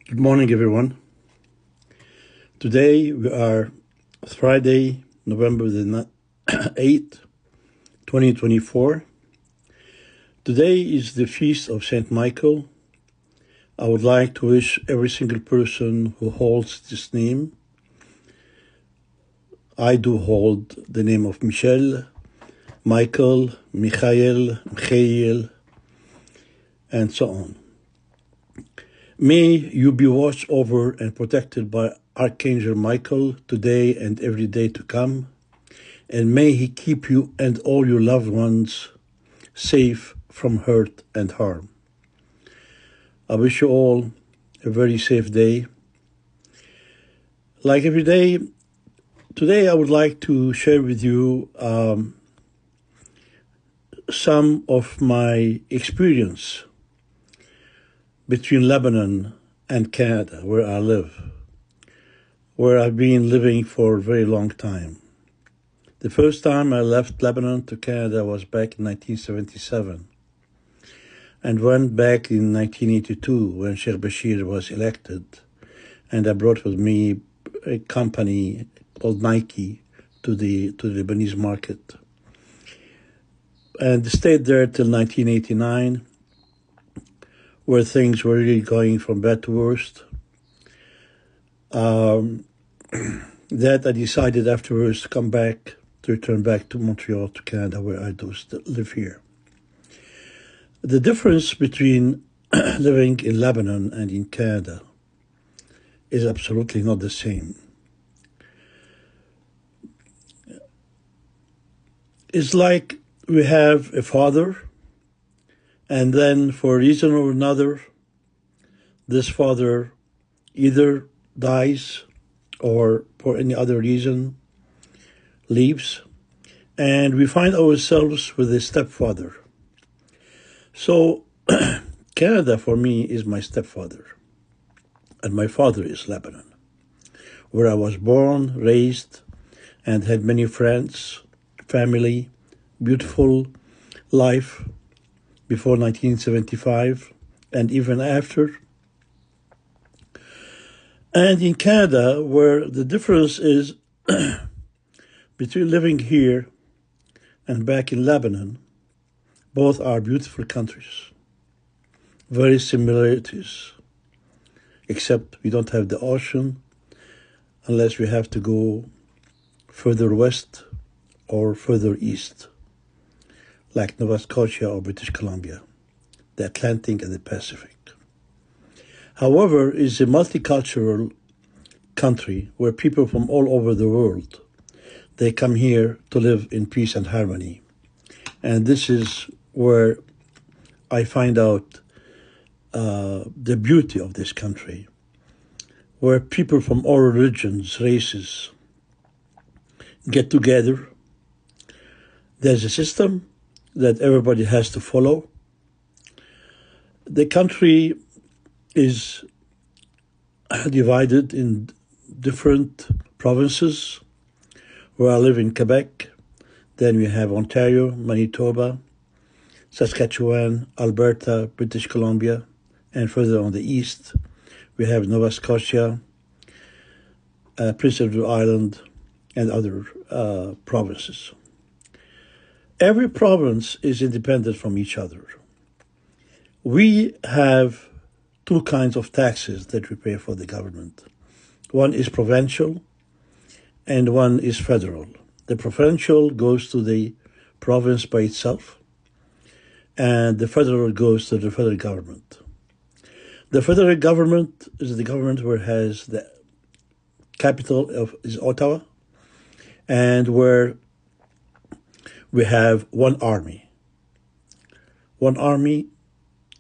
Good morning, everyone. Today we are Friday, November the 8th, 2024. Today is the feast of Saint Michael. I would like to wish every single person who holds this name. I do hold the name of Michel, Michael, Michael, and so on. May you be watched over and protected by Archangel Michael today and every day to come, and may he keep you and all your loved ones safe from hurt and harm. I wish you all a very safe day. Like every day, today I would like to share with you some of my experience between Lebanon and Canada, where I live, where I've been living for a very long time. The first time I left Lebanon to Canada was back in 1977, and went back in 1982 when Sheikh Bashir was elected, and I brought with me a company called Nike to the Lebanese market, and stayed there till 1989, where things were really going from bad to worst. That I decided afterwards to return back to Montreal, to Canada, where I do still live here. The difference between living in Lebanon and in Canada is absolutely not the same. It's like we have a father, and then for a reason or another, this father either dies or for any other reason leaves, and we find ourselves with a stepfather. So Canada for me is my stepfather, and my father is Lebanon, where I was born, raised, and had many friends, family, beautiful life before 1975 and even after. And in Canada, where the difference is between living here and back in Lebanon, both are beautiful countries, very similarities, except we don't have the ocean unless we have to go further west or further east, like Nova Scotia or British Columbia, the Atlantic and the Pacific. However, it's a multicultural country where people from all over the world, they come here to live in peace and harmony. And this is where I find out the beauty of this country, where people from all religions, races, get together. There's a system that everybody has to follow. The country is divided in different provinces. Where I live in Quebec, then we have Ontario, Manitoba, Saskatchewan, Alberta, British Columbia, and further on the east, we have Nova Scotia, Prince Edward Island, and other provinces. Every province is independent from each other. We have two kinds of taxes that we pay for the government. One is provincial and one is federal. The provincial goes to the province by itself, and the federal goes to the federal government. The federal government is the government where has the capital is Ottawa, and where we have one army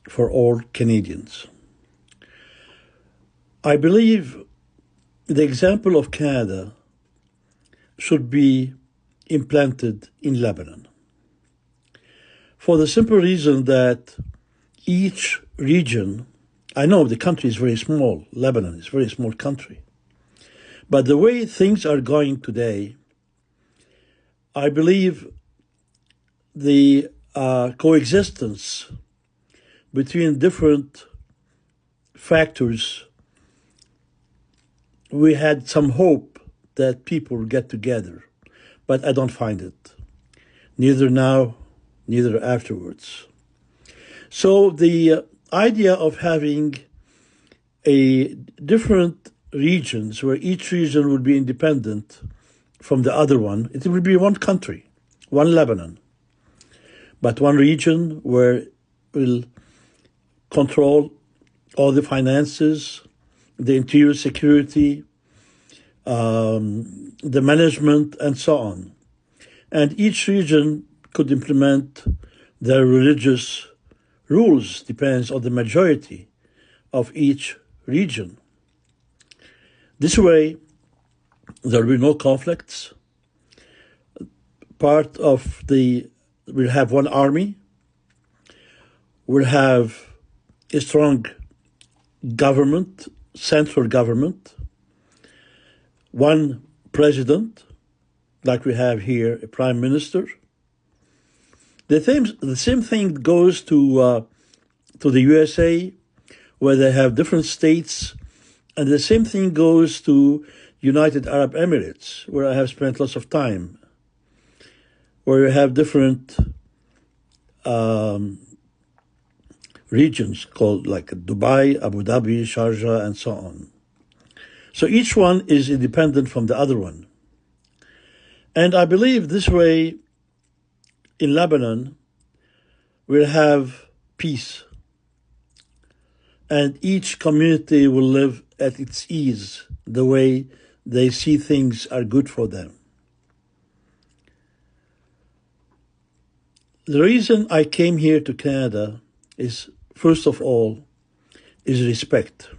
for all Canadians. I believe the example of Canada should be implanted in Lebanon, for the simple reason that each region, I know the country is very small, Lebanon is a very small country, but the way things are going today, I believe the coexistence between different factors we had some hope that people would get together, but I don't find it. Neither now, neither afterwards. So the idea of having a different regions where each region would be independent from the other one, it would be one country, one Lebanon, but one region where will control all the finances, the interior security, the management, and so on. And each region could implement their religious rules, depends on the majority of each region. This way, there will be no conflicts. We'll have one army, we'll have a strong government, central government, one president, like we have here, a prime minister. The same thing goes to the USA, where they have different states, and the same thing goes to United Arab Emirates, where I have spent lots of time, where you have different regions called like Dubai, Abu Dhabi, Sharjah, and so on. So each one is independent from the other one. And I believe this way in Lebanon we'll have peace, and each community will live at its ease, the way they see things are good for them. The reason I came here to Canada is, first of all, is respect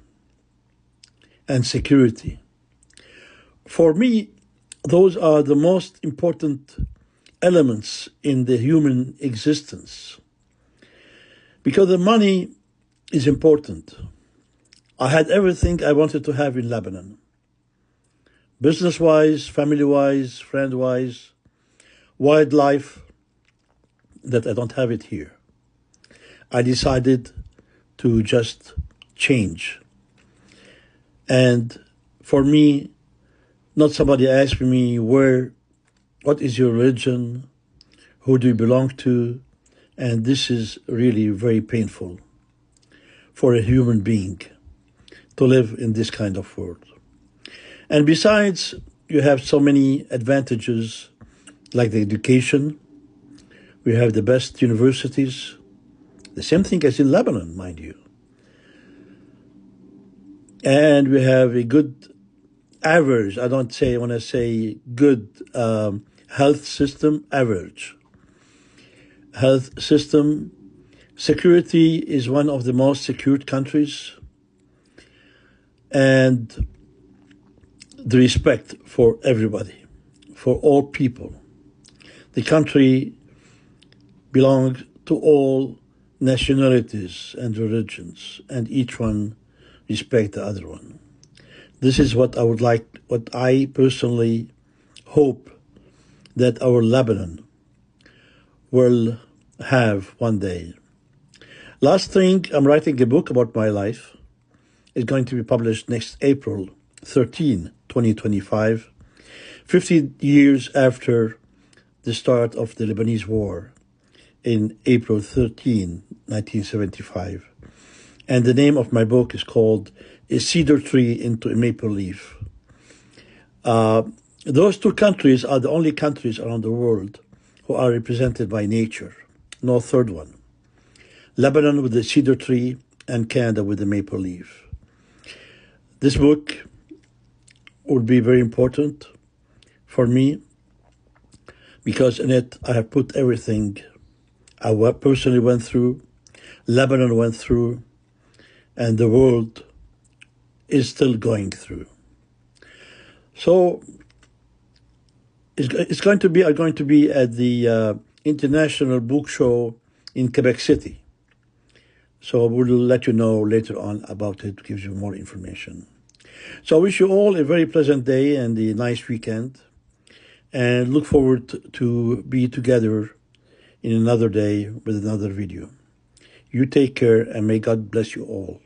and security. For me, those are the most important elements in the human existence, because the money is important. I had everything I wanted to have in Lebanon, business-wise, family-wise, friend-wise, wildlife, that I don't have it here. I decided to just change. And for me, not somebody asked me what is your religion, who do you belong to, and this is really very painful for a human being to live in this kind of world. And besides, you have so many advantages, like the education. We have the best universities, the same thing as in Lebanon, mind you. And we have a good average, when I say good health system, average health system. Security is one of the most secured countries. And the respect for everybody, for all people. The country belongs to all nationalities and religions, and each one respect the other one. This is what I personally hope that our Lebanon will have one day. Last thing, I'm writing a book about my life. It's going to be published next April 13, 2025, 50 years after the start of the Lebanese War in April 13, 1975. And the name of my book is called A Cedar Tree into a Maple Leaf. Those two countries are the only countries around the world who are represented by nature. No third one. Lebanon with the cedar tree and Canada with the maple leaf. This book would be very important for me because in it I have put everything I personally went through, Lebanon went through, and the world is still going through. So it's going to be at the International Book Show in Quebec City. So we'll let you know later on about it, gives you more information. So I wish you all a very pleasant day and a nice weekend, and look forward to be together in another day with another video. You take care, and may God bless you all.